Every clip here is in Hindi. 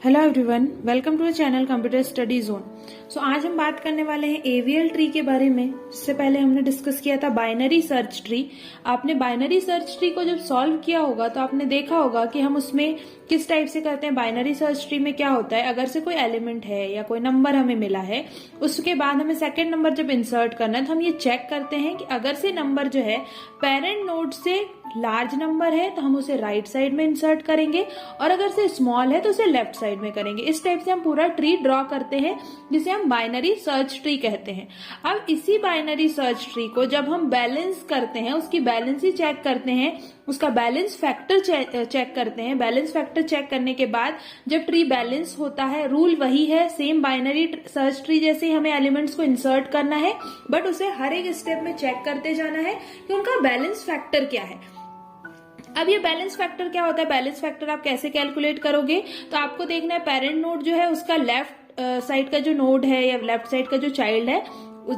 Hello everyone, welcome to the channel computer study zone. So आज हम बात करने वाले हैं एवीएल ट्री के बारे में। इससे पहले हमने डिस्कस किया था बाइनरी सर्च ट्री। आपने बाइनरी सर्च ट्री को जब सॉल्व किया होगा तो आपने देखा होगा कि हम उसमें किस टाइप से करते हैं। बाइनरी सर्च ट्री में क्या होता है, अगर से कोई एलिमेंट है या कोई नंबर हमें मिला है, उसके बाद हमें सेकेंड नंबर जब इंसर्ट करना है तो हम ये चेक करते हैं कि अगर से नंबर जो है पेरेंट नोड से लार्ज नंबर है तो हम उसे राइट साइड में इंसर्ट करेंगे, और अगर से स्मॉल है तो उसे लेफ्ट साइड में करेंगे। इस टाइप से हम पूरा ट्री ड्रॉ करते हैं, जिसे हम बाइनरी सर्च ट्री कहते हैं। अब इसी बाइनरी सर्च ट्री को जब हम बैलेंस करते हैं, उसकी बैलेंस ही चेक करते हैं, उसका बैलेंस फैक्टर चेक करते हैं। बैलेंस फैक्टर चेक करने के बाद जब ट्री बैलेंस होता है, रूल वही है, सेम बाइनरी सर्च ट्री जैसे ही हमें एलिमेंट्स को इंसर्ट करना है, बट उसे हर एक स्टेप में चेक करते जाना है कि उनका बैलेंस फैक्टर क्या है। अब ये बैलेंस फैक्टर क्या होता है, बैलेंस फैक्टर आप कैसे कैलकुलेट करोगे, तो आपको देखना है पेरेंट नोड जो है उसका लेफ्ट साइड का जो नोड है या लेफ्ट साइड का जो चाइल्ड है,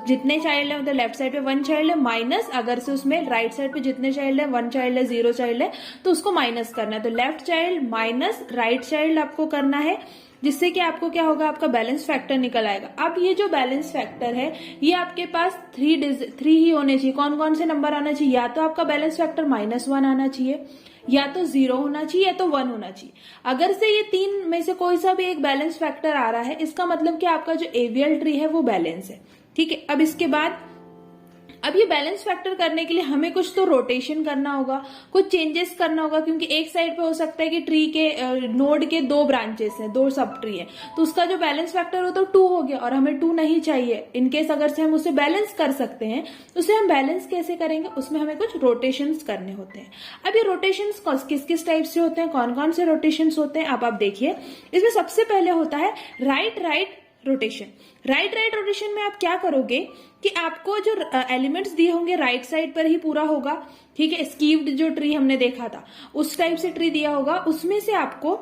जितने चाइल्ड है मतलब लेफ्ट साइड पे 1 चाइल्ड है, माइनस अगर से उसमें राइट साइड पे जितने चाइल्ड है, 1 चाइल्ड है, 0 चाइल्ड है, तो उसको माइनस करना है। तो left child minus right child आपको करना है, जिससे कि आपको क्या होगा, आपका बैलेंस फैक्टर निकल आएगा। अब ये जो बैलेंस फैक्टर है ये आपके पास 3 ही होने चाहिए। कौन कौन से नंबर आना चाहिए, या तो आपका बैलेंस फैक्टर -1 आना चाहिए, या तो 0 होना चाहिए, या तो 1 होना चाहिए। अगर से ये 3 में से कोई सा भी एक बैलेंस फैक्टर आ रहा है, इसका मतलब कि आपका जो एवीएल ट्री है वो बैलेंस है। ठीक है। अब इसके बाद अब ये बैलेंस फैक्टर करने के लिए हमें कुछ तो रोटेशन करना होगा, कुछ चेंजेस करना होगा, क्योंकि एक साइड पे हो सकता है कि ट्री के नोड के 2 ब्रांचेस हैं, 2 सब ट्री है, तो उसका जो बैलेंस फैक्टर हो तो 2 हो गया, और हमें 2 नहीं चाहिए। इनकेस अगर से हम उसे बैलेंस कर सकते हैं, तो उसे हम बैलेंस कैसे करेंगे, उसमें हमें कुछ रोटेशंस करने होते हैं। अब ये रोटेशंस किस किस टाइप से होते हैं, कौन कौन से रोटेशंस होते हैं, अब आप देखिए। इसमें सबसे पहले होता है right right rotation. Right right rotation में आप क्या करोगे कि आपको जो एलिमेंट्स दिए होंगे राइट साइड पर ही पूरा होगा। ठीक है। स्कीव्ड जो ट्री हमने देखा था उस टाइप से ट्री दिया होगा, उसमें से आपको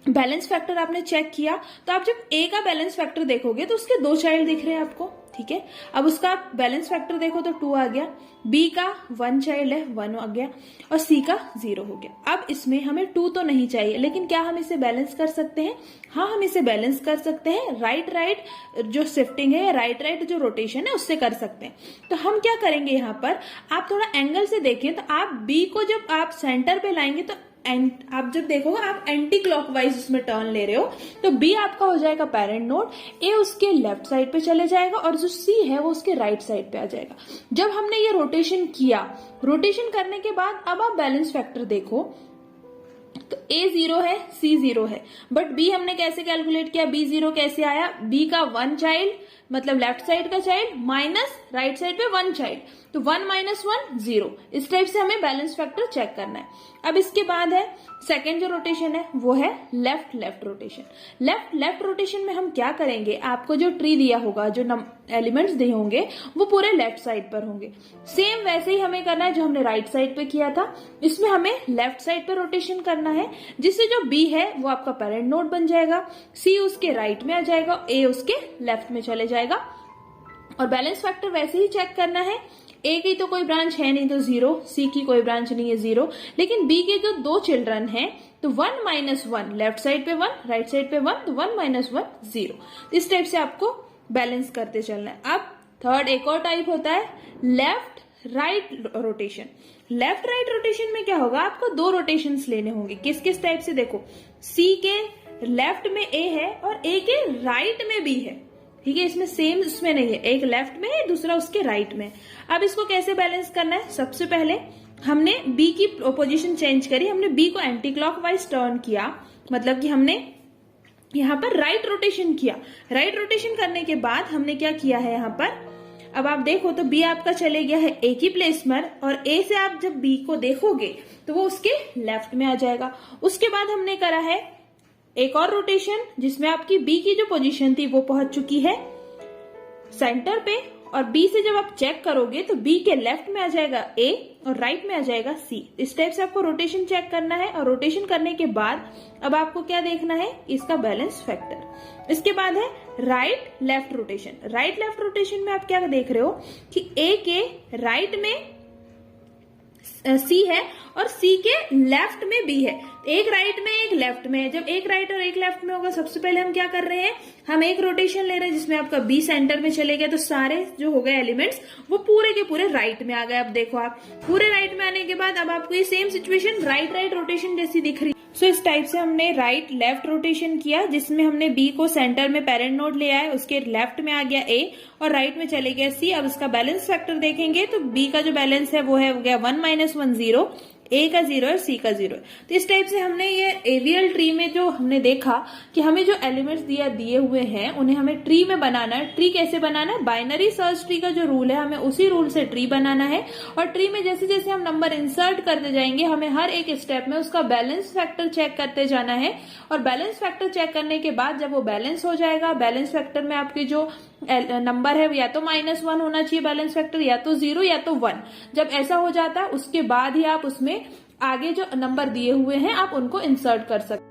बैलेंस फैक्टर आपने चेक किया, तो आप जब ए का बैलेंस फैक्टर देखोगे तो उसके 2 चाइल्ड दिख रहे हैं आपको। ठीक है। अब उसका बैलेंस फैक्टर देखो तो 2 आ गया, बी का 1 चाइल्ड है 1 आ गया, और सी का 0 हो गया। अब इसमें हमें 2 तो नहीं चाहिए, लेकिन क्या हम इसे बैलेंस कर सकते हैं? हाँ, हम इसे बैलेंस कर सकते हैं। राइट राइट जो शिफ्टिंग है, राइट राइट जो रोटेशन है, उससे कर सकते हैं। तो हम क्या करेंगे, यहाँ पर आप थोड़ा एंगल से देखें तो आप बी को जब आप सेंटर पे लाएंगे तो आप जब देखोगे आप एंटी क्लॉकवाइज उसमें टर्न ले रहे हो, तो बी आपका हो जाएगा पेरेंट नोड, ए उसके लेफ्ट साइड पे चले जाएगा, और जो सी है वो उसके राइट साइड पे आ जाएगा। जब हमने ये रोटेशन किया, रोटेशन करने के बाद अब आप बैलेंस फैक्टर देखो तो A 0 है, C 0 है, बट B हमने कैसे कैलकुलेट किया, B 0 कैसे आया, B का 1 चाइल्ड मतलब लेफ्ट साइड का चाइल्ड माइनस राइट साइड पे 1 चाइल्ड, तो 1 - 1 0। इस टाइप से हमें बैलेंस फैक्टर चेक करना है। अब इसके बाद है सेकेंड जो रोटेशन है वो है left left rotation. Left left rotation में हम क्या करेंगे, आपको जो ट्री दिया होगा, जो एलिमेंट्स दिए होंगे वो पूरे लेफ्ट साइड पर होंगे। सेम वैसे ही हमें करना है जो हमने राइट साइड पे किया था। इसमें हमें लेफ्ट साइड पे रोटेशन करना है, जिससे जो बी है वो आपका पेरेंट नोड बन जाएगा, सी उसके राइट में आ जाएगा, ए उसके लेफ्ट में चले जाएगा। और बैलेंस फैक्टर वैसे ही चेक करना है। ए की तो कोई ब्रांच है नहीं तो 0, सी की कोई ब्रांच नहीं है 0, लेकिन बी के जो 2 चिल्ड्रन हैं तो 1 - 1 लेफ्ट साइड पे 1, राइट साइड पे 1, तो 1 - 1 0। इस टाइप से आपको बैलेंस करते चलना है। अब थर्ड एक और टाइप होता है left right rotation. Left right rotation में क्या होगा, आपको 2 रोटेशंस लेने होंगे। किस किस टाइप से, देखो सी के लेफ्ट में ए है और ए के राइट में बी है। ठीक है। इसमें सेम उसमें नहीं है, एक लेफ्ट में है दूसरा उसके राइट में। अब इसको कैसे बैलेंस करना है, सबसे पहले हमने बी की पोजीशन चेंज करी, हमने बी को एंटी क्लॉकवाइज टर्न किया, मतलब कि हमने यहाँ पर राइट रोटेशन किया। राइट रोटेशन करने के बाद हमने क्या किया है, यहाँ पर अब आप देखो तो बी आपका चले गया है ए की प्लेस पर, और ए से आप जब बी को देखोगे तो वो उसके लेफ्ट में आ जाएगा। उसके बाद हमने करा है एक और रोटेशन, जिसमें आपकी बी की जो पोजीशन थी वो पहुंच चुकी है सेंटर पे, और बी से जब आप चेक करोगे तो बी के लेफ्ट में आ जाएगा ए और राइट में आ जाएगा सी। इस टाइप से आपको रोटेशन चेक करना है, और रोटेशन करने के बाद अब आपको क्या देखना है, इसका बैलेंस फैक्टर। इसके बाद है right left rotation. Right left rotation में आप क्या देख रहे हो कि ए के राइट में सी है और सी के लेफ्ट में बी है। एक राइट में एक लेफ्ट में है। जब एक राइट और एक लेफ्ट में होगा, सबसे पहले हम क्या कर रहे हैं, हम एक रोटेशन ले रहे हैं जिसमें आपका बी सेंटर में चले गए, तो सारे जो हो गए एलिमेंट्स वो पूरे के पूरे राइट में आ गए। अब देखो आप पूरे राइट में आने के बाद अब आपको ये same situation right right rotation जैसी दिख रही। सो इस टाइप से हमने राइट लेफ्ट रोटेशन किया, जिसमें हमने बी को सेंटर में पेरेंट नोड ले आए, उसके लेफ्ट में आ गया ए और राइट में चले गया सी। अब इसका बैलेंस फैक्टर देखेंगे तो बी का जो बैलेंस है वो है हो गया 1 - 1 0, ए का 0 और सी का 0। तो इस टाइप से हमने ये एवीएल ट्री में जो हमने देखा कि हमें जो एलिमेंट्स दिए हुए हैं उन्हें हमें ट्री में बनाना है। ट्री कैसे बनाना है, बाइनरी सर्च ट्री का जो रूल है हमें उसी रूल से ट्री बनाना है। और ट्री में जैसे जैसे हम नंबर इंसर्ट करते जाएंगे हमें हर एक स्टेप में उसका बैलेंस फैक्टर चेक करते जाना है। और बैलेंस फैक्टर चेक करने के बाद जब वो बैलेंस हो जाएगा, बैलेंस फैक्टर में आपकी जो नंबर है या तो -1 होना चाहिए बैलेंस फैक्टर, या तो 0 या तो 1। जब ऐसा हो जाता है उसके बाद ही आप उसमें आगे जो नंबर दिए हुए हैं आप उनको इंसर्ट कर सकते हैं।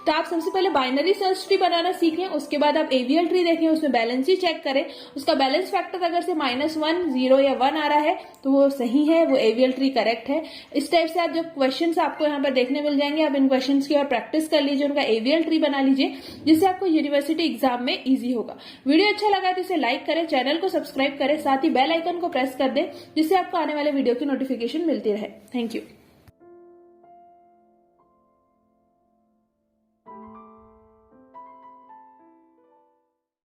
तो आप सबसे पहले बाइनरी सर्च ट्री बनाना सीखें, उसके बाद आप एवीएल ट्री देखें, उसमें बैलेंस ही चेक करें, उसका बैलेंस फैक्टर अगर से -1 0 या 1 आ रहा है तो वो सही है, वो एवीएल ट्री करेक्ट है। इस टाइप से आप जब क्वेश्चंस आपको यहाँ पर देखने मिल जाएंगे, आप इन क्वेश्चंस की और प्रैक्टिस कर लीजिए, उनका एवीएल ट्री बना लीजिए, जिससे आपको यूनिवर्सिटी एग्जाम में ईजी होगा। वीडियो अच्छा लगा तो इसे लाइक करें, चैनल को सब्सक्राइब करें, साथ ही बेल आइकन को प्रेस कर दें, जिससे आपको आने वाले वीडियो की नोटिफिकेशन मिलती रहे। Thank you.